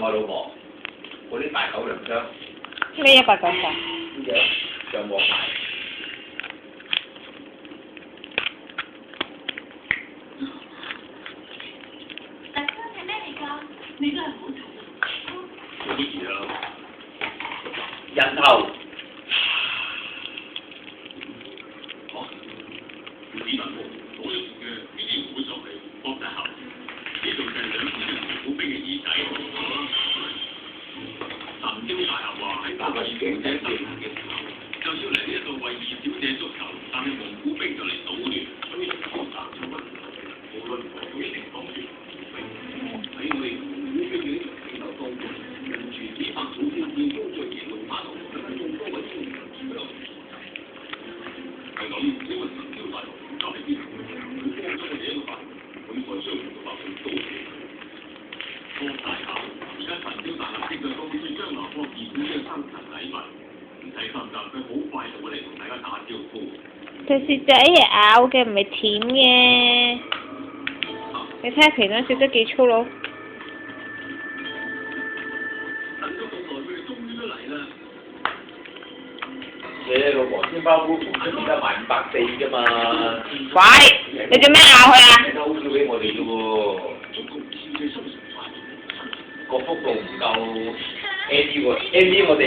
我老婆嗰啲大狗糧箱，咩190？呢隻上網買。特登係咩嚟㗎？你都係好睇。做乜嘢啊？人頭。市民所用嘅呢啲唔會就係博大喉，呢度就係兩支好冰嘅耳仔。神雕大俠話喺八位小姐生產嘅時候，就要嚟呢一度為二小姐祝壽，但係蒙古兵就嚟搗亂，所以就選擇咗乜？無論何種情況下，喺我哋蒙古兵嘅呢場戰鬥當中，人傳幾百種戰變工作野路馬頭，更加眾多嘅精神主流。係咁，呢個神雕大俠而家喺邊度？佢幫咗我哋一個法，佢在相同嘅百姓多謝。郭大俠，而家神雕大俠正在講住張拿科二小姐生日禮物，唔使心急，佢好快就會嚟同大家打招呼。隻雪仔係咬嘅，唔係舔嘅。你睇下皮蛋雪得幾粗魯？等咗咁耐，佢哋終於都嚟啦。你老婆煎包菇同出而家賣540啫嘛。喂，你做咩咬佢啊？你偷笑俾我哋啫喎。個幅度唔夠 Andy 喎，Andy 我哋